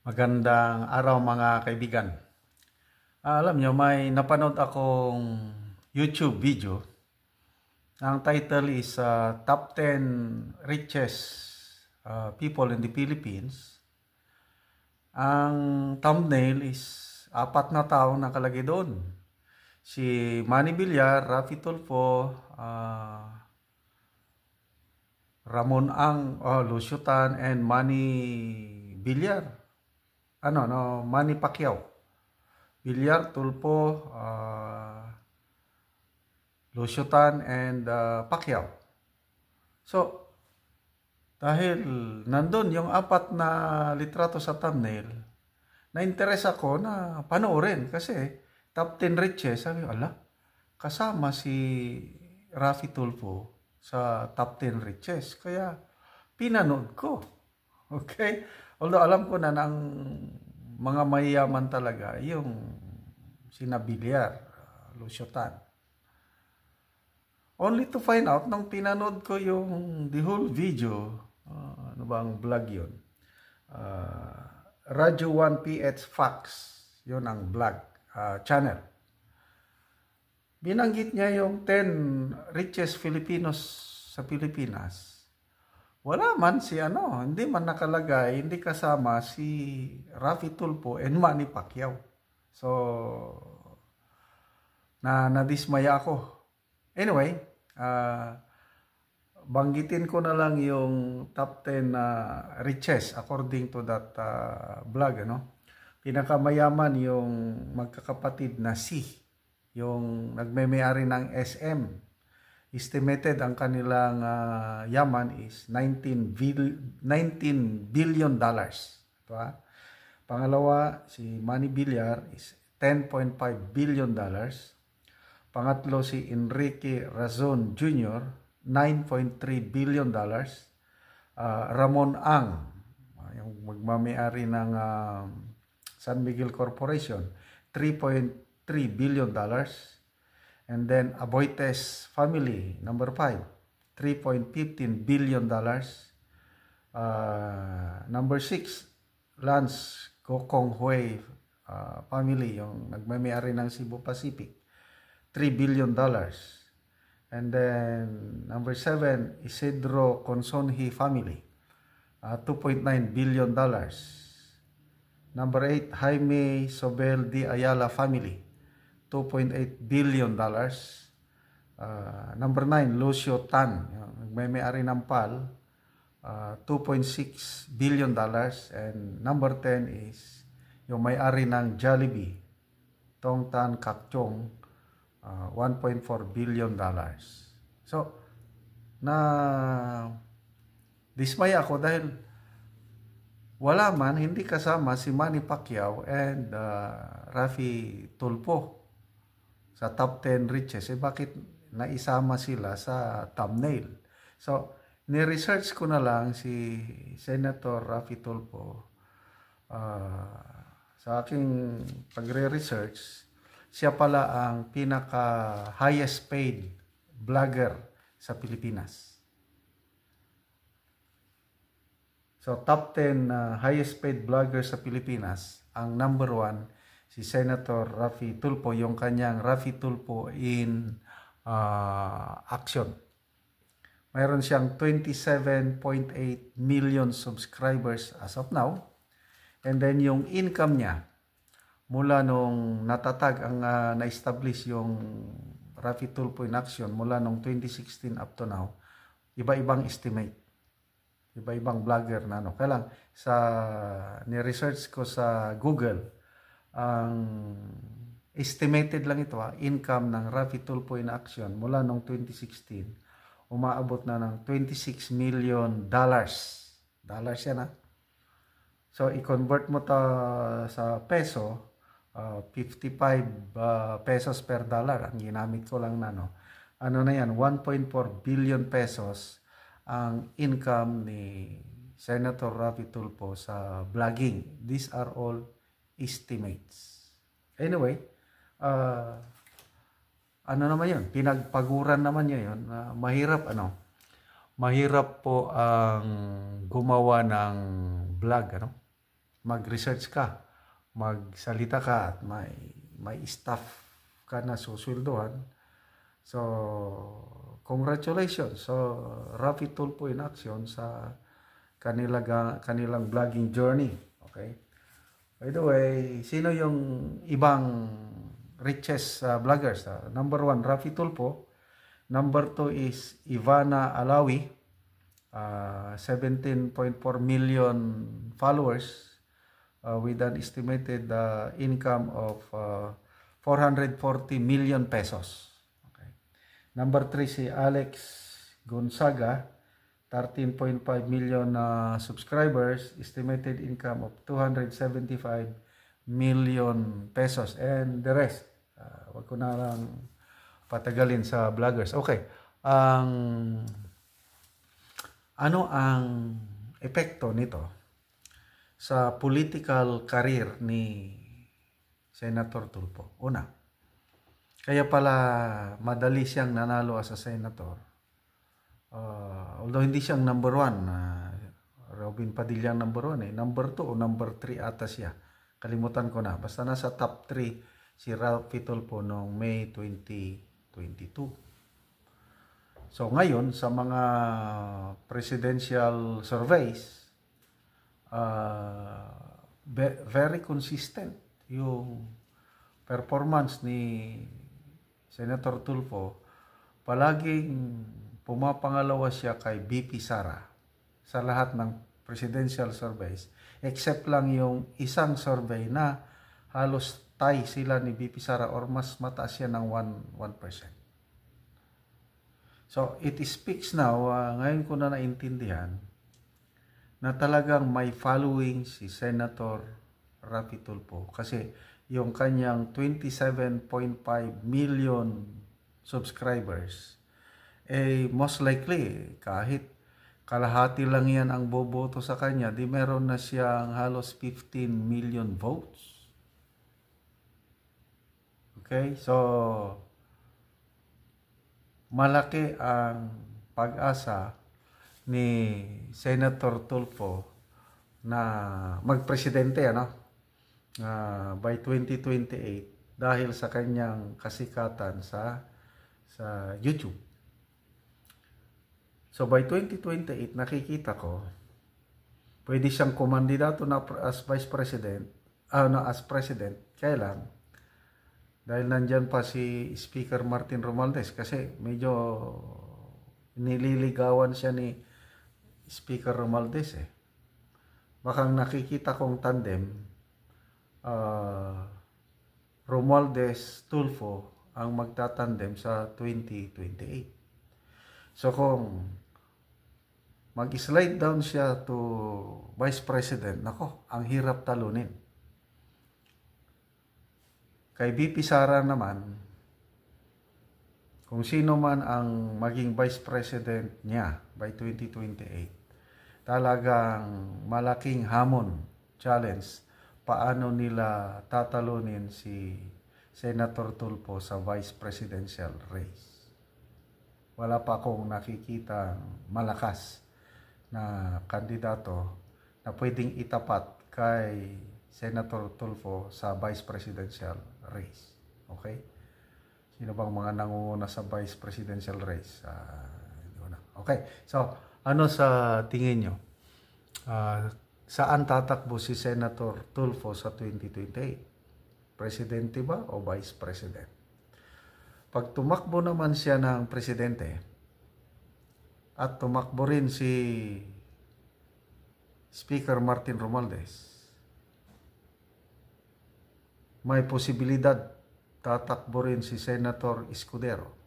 Magandang araw mga kaibigan. Alam nyo, may napanood akong YouTube video. Ang title is Top 10 Richest People in the Philippines. Ang thumbnail is apat na tao nakalagay doon. Si Manny Villar, Raffy Tulfo, Ramon Ang, Lucio Tan, and Manny Villar. Manny Pacquiao. Villar, Tulfo, Lucio Tan, and Pacquiao. So, dahil nandun yung apat na litrato sa thumbnail, na-interest ako na panoorin kasi top 10 riches. Sabi ko, kasama si Raffy Tulfo sa top 10 riches. Kaya, pinanood ko. Okay? Although alam ko na ng mga mayayaman talaga yung sina Villar, Lucio Tan. Only to find out nung pinanood ko yung the whole video, ano bang vlog yun? Radyo 1PH Facts, yun ang vlog channel. Binanggit niya yung 10 richest Filipinos sa Pilipinas. Wala man hindi man nakalagay, hindi kasama si Raffy Tulfo and Manny Pacquiao. So, nadismaya ako. Anyway, banggitin ko na lang yung top 10 richest according to that vlog. Pinakamayaman yung magkakapatid na si, yung nagme-may-ari ng SM. Estimated ang kanilang yaman is $19 billion. Ito, Pangalawa, si Manny Villar is $10.5 billion. Pangatlo, si Enrique Razon Jr., $9.3 billion. Ramon Ang, yung magmamayari ng San Miguel Corporation, $3.3 billion. And then Aboitiz family, number 5, $3.15 billion. Number 6, Lance Gokong Hui family, yung nagmamayari ng Cebu Pacific, $3 billion. And then number 7, Isidro Consonhi family, $2.9 billion. Number 8, Jaime Sobel de Ayala family, $2.8 billion. Number 9, Lucio Tan, nagmay-ari ng PAL, $2.6 billion. And number 10 is yung may-ari ng Jollibee, Tong Tan Kak-chong, $1.4 billion. So, dismaya ako dahil wala man, hindi kasama si Manny Pacquiao and Raffy Tulfo sa top 10 riches. Bakit naisama sila sa thumbnail? So, ni-research ko na lang si Senator Raffy Tulfo. Sa aking pagre-research, siya pala ang pinaka-highest paid vlogger sa Pilipinas. So, top 10 highest paid vlogger sa Pilipinas, ang number 1, si Senator Raffy Tulfo, yung kanyang Raffy Tulfo in action. Mayroon siyang 27.8 million subscribers as of now. And then yung income niya, mula nung natatag ang na-establish yung Raffy Tulfo in action, mula nung 2016 up to now, iba-ibang estimate. Iba-ibang vlogger na Kaya lang, sa ni-research ko sa Google, ang estimated lang ito, income ng Raffy Tulfo in action mula noong 2016, umaabot na ng $26 million. Dollars yan So, i-convert mo sa peso, 55 pesos per dollar. Ang ginamit ko lang na na yan, 1.4 billion pesos ang income ni Senator Raffy Tulfo sa vlogging. These are all estimates. Anyway, naman yun? Pinagpaguran naman niya yun. Mahirap po ang gumawa ng vlog, mag-research ka, magsalita ka, at may staff ka na susweldohan. So, congratulations. So, Raffy Tulfo in action sa kanilang vlogging journey. Okay? By the way, sino yung ibang richest vloggers? Number 1, Raffy Tulfo. Number 2 is Ivana Alawi, 17.4 million followers with an estimated income of 440 million pesos. Okay. Number 3 si Alex Gonzaga, 13.5 million subscribers, estimated income of 275 million pesos. And the rest, wag ko na lang patagalin sa vloggers. Okay, ano ang epekto nito sa political career ni Senator Tulfo? Una, kaya pala madali siyang nanalo as a senator. Although hindi siyang number 1, Robin Padilla number 1 number 2 o number 3 ata siya. Kalimutan ko na. Basta nasa top 3 si Raffy Tulfo noong May 2022. So ngayon sa mga presidential surveys, very consistent yung performance ni Senator Tulfo. Palaging pumapangalawa siya kay VP Sara sa lahat ng presidential surveys, except lang yung isang survey na halos tie sila ni VP Sara or mas mataas siya ng 1%. So, it speaks now, ngayon ko na naintindihan, na talagang may following si Senator Raffy Tulfo. Kasi yung kanyang 27.5 million subscribers, most likely, kahit kalahati lang yan ang boboto sa kanya, di meron na siyang halos 15 million votes. Okay, so malaki ang pag-asa ni Senator Tulfo na magpresidente by 2028 dahil sa kanyang kasikatan sa YouTube. So by 2028 nakikita ko pwede siyang kumandidato na as vice president, as president. Kailan? Dahil nandyan pa si Speaker Martin Romualdez kasi medyo nililigawan siya ni Speaker Romualdez Baka nakikita kong tandem, Romualdez-Tulfo ang magtatandem sa 2028. So kung mag-slide down siya to Vice President, nako, ang hirap talunin. Kay VP Sara naman, kung sino man ang maging Vice President niya by 2028, talagang malaking hamon, challenge, paano nila tatalunin si Senator Tulfo sa Vice Presidential race. Wala pa akong nakikita malakas na kandidato na pwedeng itapat kay Senator Tulfo sa Vice Presidential race. Okay? Sino bang mga nangunguna sa Vice Presidential race? Okay. So, ano sa tingin nyo? Saan tatakbo si Senator Tulfo sa 2028? Presidente ba o Vice President? Pag tumakbo naman siya ng presidente at tumakbo rin si Speaker Martin Romualdez, may posibilidad tatakbo rin si Senator Escudero.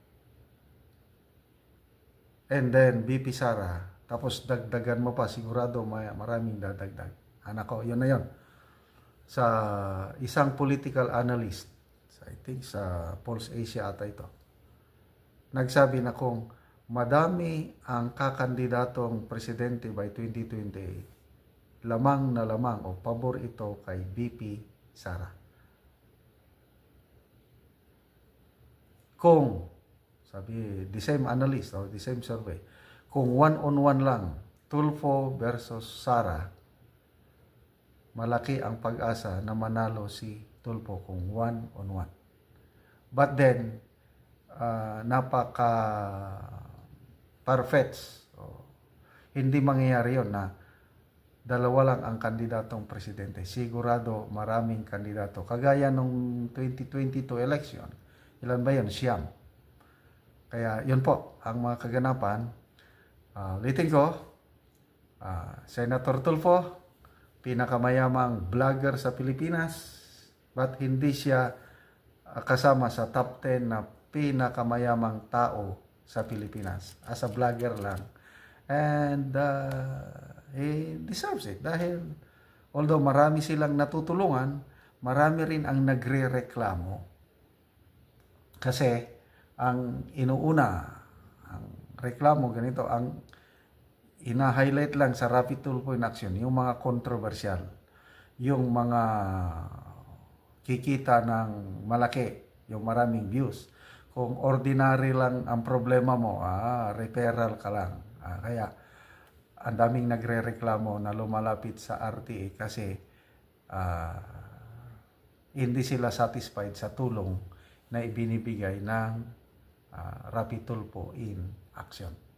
And then VP Sara, tapos dagdagan mo pa, sigurado maraming dadagdag. Anak ko, yun na yun. Sa isang political analyst, I think sa Pulse Asia ata ito, nagsabi na kung madami ang kakandidatong presidente by 2028, lamang na lamang o pabor ito kay VP Sara. Kung, sabi, the same analyst or the same survey, kung one-on-one lang, Tulfo versus Sara, malaki ang pag-asa na manalo si Tulfo kung 1-on-1. But then, napaka perfect. So, hindi mangyayari yun na dalawa lang ang kandidatong presidente. Sigurado maraming kandidato. Kagaya nung 2022 election, ilan ba yun? Siyam. Kaya yun po ang mga kaganapan. Ulitin ko, Senator Tulfo, pinakamayamang vlogger sa Pilipinas, but hindi siya kasama sa top 10 na pinakamayamang tao sa Pilipinas. As a vlogger lang. And he deserves it dahil although marami silang natutulungan, marami rin ang nagre-reklamo. Kasi ang inuuna, ang reklamo ganito, ang ina-highlight lang sa Rafi Tulfo in Action, yung mga controversial, yung mga kikita ng malaki, yung maraming views. Kung ordinary lang ang problema mo, referral ka lang. Kaya ang daming nagre-reklamo na lumalapit sa RTA kasi hindi sila satisfied sa tulong na ibinibigay ng Rafi Tulfo in Action.